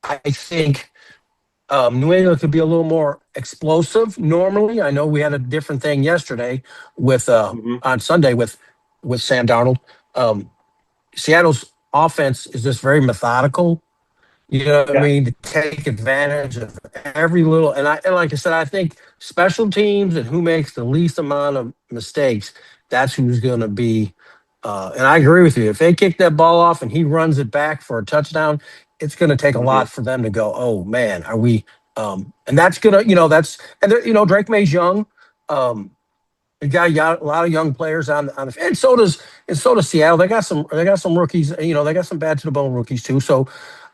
I think New England could be a little more explosive. Normally, I know we had a different thing yesterday with Hmm. on Sunday with Sam Darnold. Um, Seattle's offense is just very methodical. You know what I Yeah. mean? To take advantage of every little and like I said, I think special teams and who makes the least amount of mistakes, that's who's going to be. And I agree with you. If they kick that ball off and he runs it back for a touchdown, it's going to take a Hmm. lot for them to go. Oh man, are we? And that's gonna, that's and Drake May's young. Um, they got a lot of young players on the and so does Seattle. They got some rookies. They got some bad to the bone rookies too. So,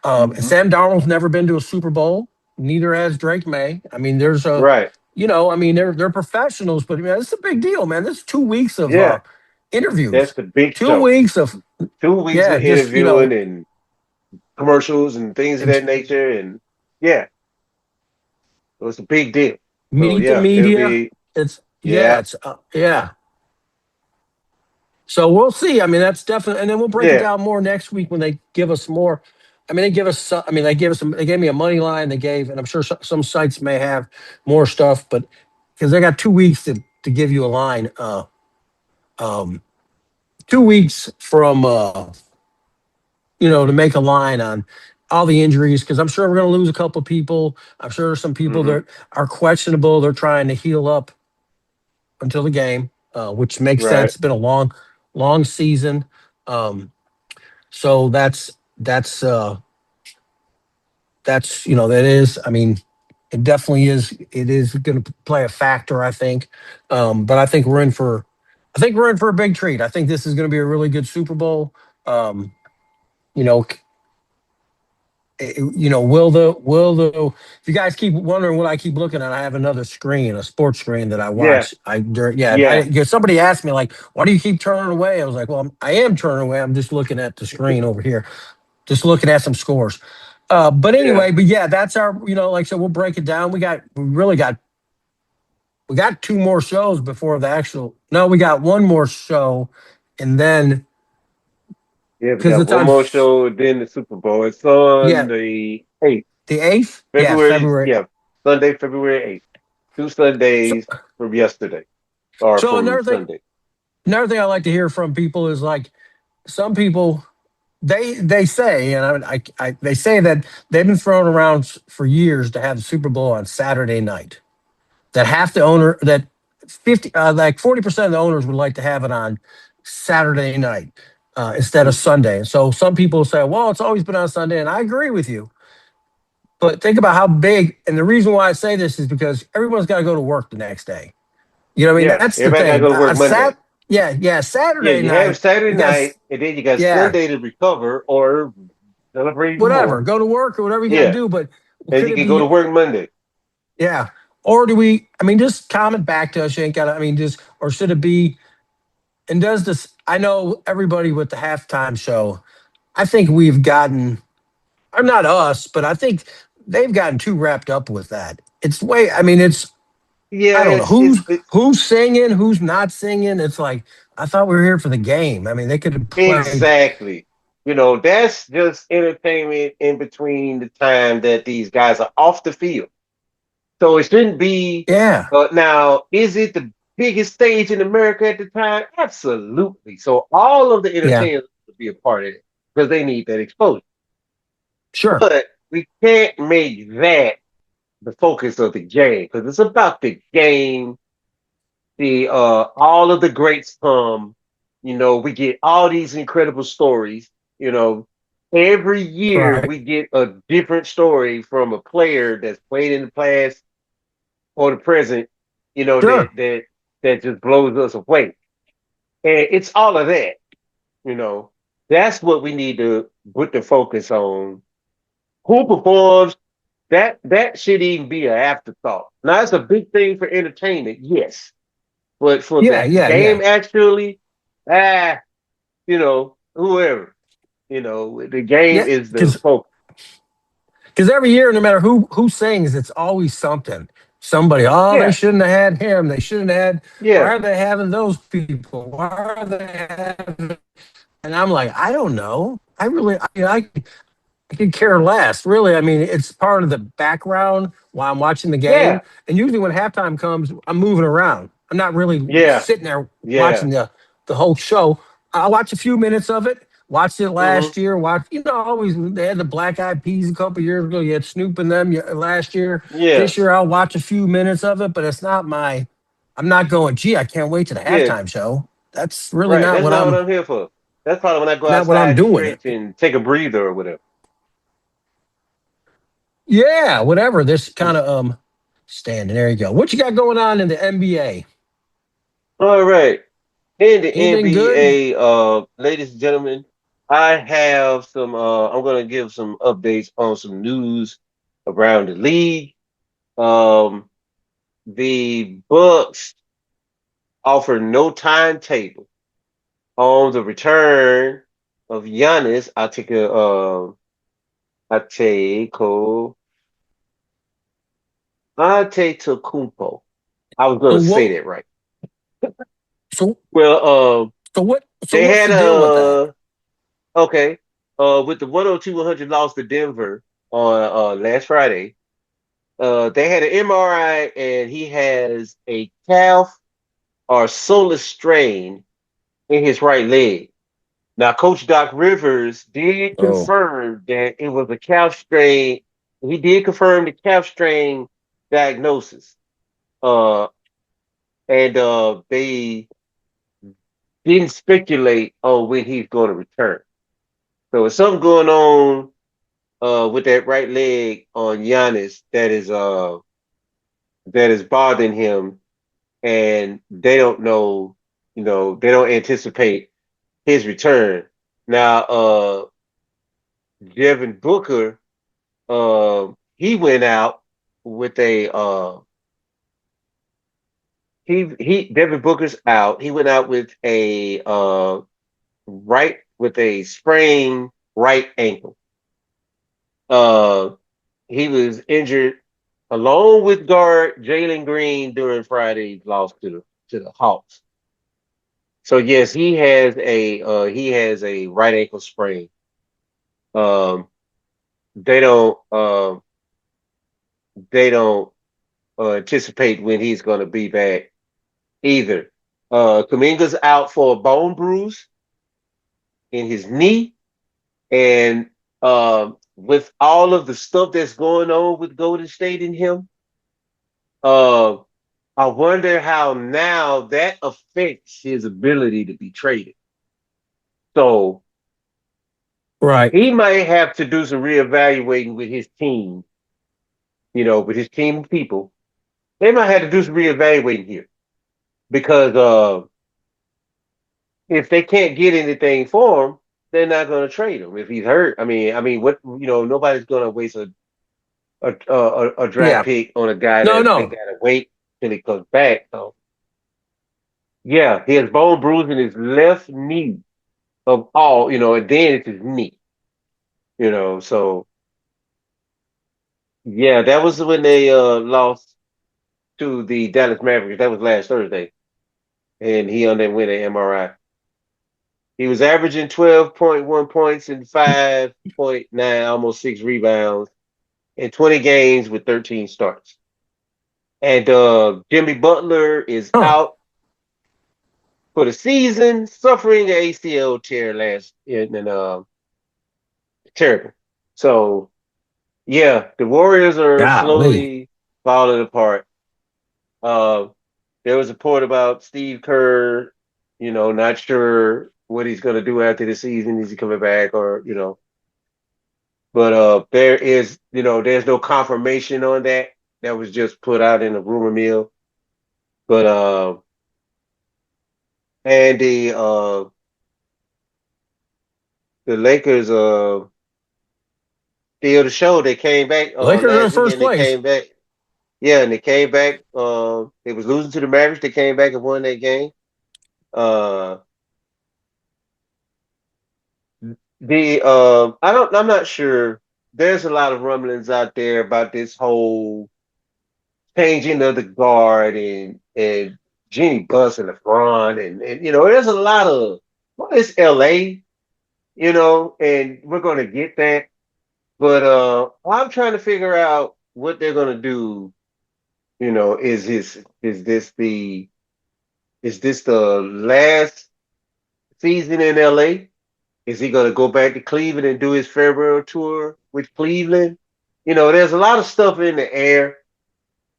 and Hmm. Sam Darnold's never been to a Super Bowl. Neither has Drake May. I mean, Right. they're professionals, but man, it's a big deal, man. This is 2 weeks of Yeah. That's interviews, the big two show. weeks of 2 weeks of yeah, just interviewing and commercials and things of that nature. And yeah, so it's a big deal. So meet the yeah, it'll media. be, It's yeah, yeah. So we'll see. I mean, that's definitely, and then we'll break it yeah. down more next week when they give us more. I mean, they give us. I mean, they gave me a money line. And I'm sure some sites may have more stuff, but because they got 2 weeks to give you a line. Um, 2 weeks from to make a line on all the injuries because I'm sure we're going to lose a couple of people. I'm sure there's some people Hmm. that are questionable. They're trying to heal up until the game, which makes sense. Right. It's been a long season. Um, So that's that is. I mean, It definitely is. It is going to play a factor, I think. But I think we're in for, I think we're in for a big treat. I think this is going to be a really good Super Bowl. Um, you know, will the if you guys keep wondering what I keep looking at, I have another screen, a sports screen that I Yeah, watch. Yeah, yeah, somebody asked me like, why do you keep turning away? I was like, well, I am turning away. I'm just looking at the screen over here, just looking at some scores. But yeah. anyway, but yeah, that's our, like I said, we'll break it down. We got two more shows before the actual. No, we got one more show, and then Yeah, we because got it's one on, more show, then the Super Bowl. It's on yeah, the 8th, the 8th, yeah, February. February. Yeah, Sunday, February 8th. Two So, Sundays from yesterday or so from Sunday. another thing I like to hear from people is like some people they say, and they say that they've been thrown around for years to have the Super Bowl on Saturday night. That half the owner that 50 like 40% of the owners would like to have it on Saturday night instead of Mhm. Sunday. And so some people say, well, it's always been on Sunday, and I agree with you. But think about how big, and the reason why I say this is because everyone's got to go to work the next day. You know what I mean? Yeah, That's the everybody got to thing. go to work Monday. Yeah, Yeah, Saturday you have night, Saturday you got, night, and then you got yeah, Sunday to recover or celebrate even whatever, more. go to work or whatever you got to Yeah, do. But and could you it can go to be, work Monday. yeah? Or do we, I mean, just comment back to us. You ain't got to, I mean, just, or should it be, and does this, I know everybody with the halftime show, I think we've gotten, or not us, but I think they've gotten too wrapped up with that. It's way, I mean, Yeah, I don't know it's who's singing, who's not singing. It's like, I thought we were here for the game. I mean, they could have played, exactly. That's just entertainment in between the time that these guys are off the field. So it shouldn't be. yeah, Now, is it the biggest stage in America at the time? Absolutely. So all of the yeah, entertainers will be a part of it because they need that exposure. sure, But we can't make that the focus of the game because it's about the game. The all of the greats come. We get all these incredible stories. You know, every year right, we get a different story from a player that's played in the past or the present. sure, That just blows us away, and it's all of that. You know, that's what we need to put the focus on. Who performs? That should even be an afterthought. Now, it's a big thing for entertainment, yes, but for yeah, the yeah, game, yeah, actually, ah, whoever, the game yeah, is the because focus. every year, no matter who sings, it's always something. Somebody, oh, they Yeah, shouldn't have had him. They shouldn't have had. Why yeah, are they having those people? Why are they having? And I'm like, I don't know. I really, I could care less, really. I mean, it's part of the background while I'm watching the game. yeah, And usually when halftime comes, I'm moving around. I'm not really yeah, sitting there yeah. watching the whole show. I'll watch a few minutes of it. Watched it Hmm. last year. Always they had the Black Eyed Peas a couple years ago. You had Snoop and them last year. Yeah, This year I'll watch a few minutes of it, but it's not my. I'm not going. Gee, I can't wait to the yeah. halftime show. That's really Right. not That's what not what I'm. I'm here for. That's probably when I go Not what I'm outside to doing. stretch and take a breather or whatever. Yeah, whatever. This kind of standing. There you go. What you got going on in the NBA? All right. In the Anything good? NBA, ladies and gentlemen, I have some. I'm going to give some updates on some news around the league. Um, the Bucks offer no timetable on the return of Giannis. I take Kumpo. I was going So to say what? that right. So Well, what? So they what's had the deal with that? a okay. With the 102-100 loss to Denver on last Friday, they had an MRI and he has a calf or soleus strain in his right leg. Now, Coach Doc Rivers did Oh, confirm that it was a calf strain. He did confirm the calf strain diagnosis. Uh, and they didn't speculate on when he's going to return. So, it's something going on with that right leg on Giannis that is bothering him, and they don't know, they don't anticipate his return. Now, Devin Booker, he went out with a he Devin Booker's out. He went out with a sprained right ankle. Uh, he was injured along with guard Jalen Green during Friday's loss to the Hawks. So yes, he has a right ankle sprain. Um, they don't they don't anticipate when he's going to be back either. Kaminga's out for a bone bruise in his knee, and with all of the stuff that's going on with Golden State and him, uh, I wonder how now that affects his ability to be traded. So Right. he might have to do some reevaluating with his team, with his team of people. They might have to do some reevaluating here because if they can't get anything for him, they're not going to trade him if he's hurt. What nobody's going to waste a draft Yeah. pick on a guy No, that they got no. to wait till he comes back. So yeah, he has bone bruise in his left knee of all, and then it's his knee, So yeah, that was when they lost to the Dallas Mavericks. That was last Thursday, and he underwent an MRI. He was averaging 12.1 points and 5.9, almost 6 rebounds in 20 games with 13 starts. And Jimmy Butler is Huh. out for the season, suffering an ACL tear last year, and terrible. So yeah, the Warriors are Golly. slowly falling apart. Uh, there was a report about Steve Kerr, not sure what he's going to do after the season. Is he coming back or. But there's no confirmation on that. That was just put out in the rumor mill. But and the Lakers steal the show. They came back Lakers are in last first weekend. They place. came back. Yeah, and they came back. They was losing to the Mavericks. They came back and won that game. Uh, I'm not sure. There's a lot of rumblings out there about this whole changing of the guard and Jenny Buss and LeBron and there's a lot of it's LA, and we're gonna get that. But I'm trying to figure out what they're gonna do. Is this the last season in LA? Is he gonna go back to Cleveland and do his farewell tour with Cleveland? There's a lot of stuff in the air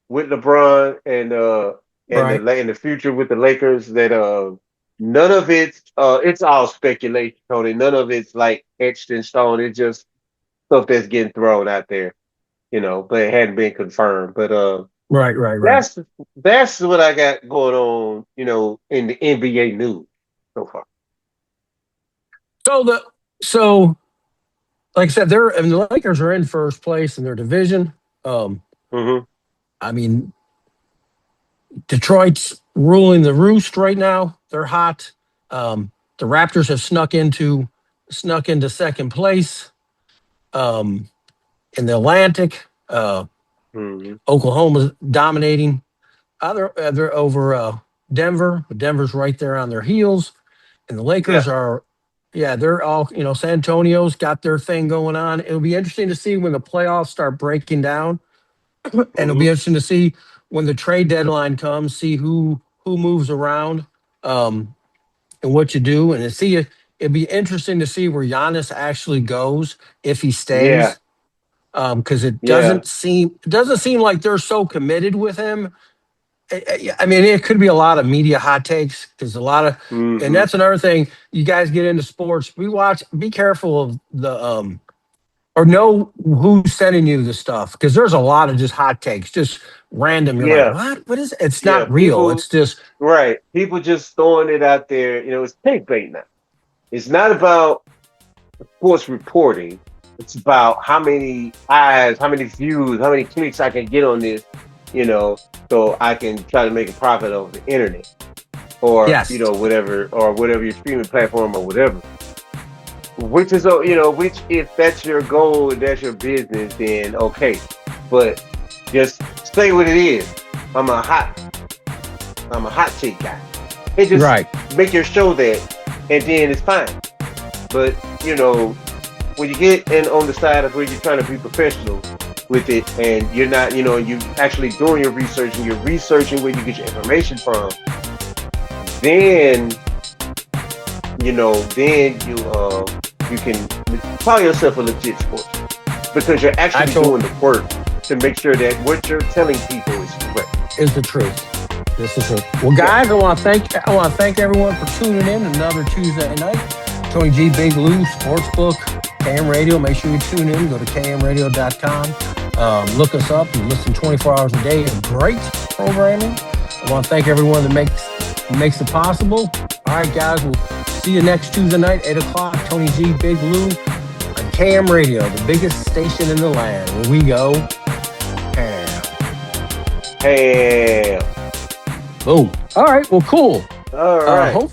with LeBron Right. and the future with the Lakers that none of it's all speculation, Tony. None of it's like etched in stone. It's just stuff that's getting thrown out there, but it hadn't been confirmed. But Right. Right. Right. that's what I got going on, in the NBA news so far. So so like I said, the Lakers are in first place in their division. Um, Mm-hmm. I mean, Detroit's ruling the roost right now. They're hot. The Raptors have snuck into second place in the Atlantic. Mm-hmm. Oklahoma's dominating. They're over Denver, but Denver's right there on their heels. And the Lakers Yeah. are, yeah, they're all, San Antonio's got their thing going on. It'll be interesting to see when the playoffs start breaking down. And it'll Mm-hmm. be interesting to see when the trade deadline comes, see who moves around and what you do. And it'd be interesting to see where Giannis actually goes if he Yeah. stays. Because Yeah. it doesn't seem like they're so committed with him. I mean, it could be a lot of media hot takes because a lot of, and Mm-hmm. that's another thing. You guys get into sports. Be careful of or know who's sending you the stuff, because there's a lot of just hot takes, just random. You're like, Yeah, what is it? It's yeah. not real. People, It's just right? People just throwing it out there. It's clickbait now. It's not about sports reporting. It's about how many eyes, how many views, how many clicks I can get on this. So I can try to make a profit over the internet, or yes. whatever your streaming platform or whatever. Which is, which, if that's your goal, that's your business, then okay. But just say what it is. I'm a hot take guy. And just Right. make your show that, and then it's fine. But when you get in on the side of where you're trying to be professional with it, and you're not, you actually doing your research, and you're researching where you get your information from, then you can call yourself a legit sports, because you're actually doing the work to make sure that what you're telling people is correct. Is the truth. This is it. Well, guys, I want to thank everyone for tuning in another Tuesday night. Tony G, Big Lou, Sportsbook, KM Radio. Make sure you tune in. Go to kmradio.com. Look us up and listen 24 hours a day of great programming. I want to thank everyone that makes it possible. All right, guys, we'll see you next Tuesday night, 8 o'clock. Tony G, Big Lou, on KM Radio, the biggest station in the land, where we go ham. Hey. Boom. All right. Well, cool. All right.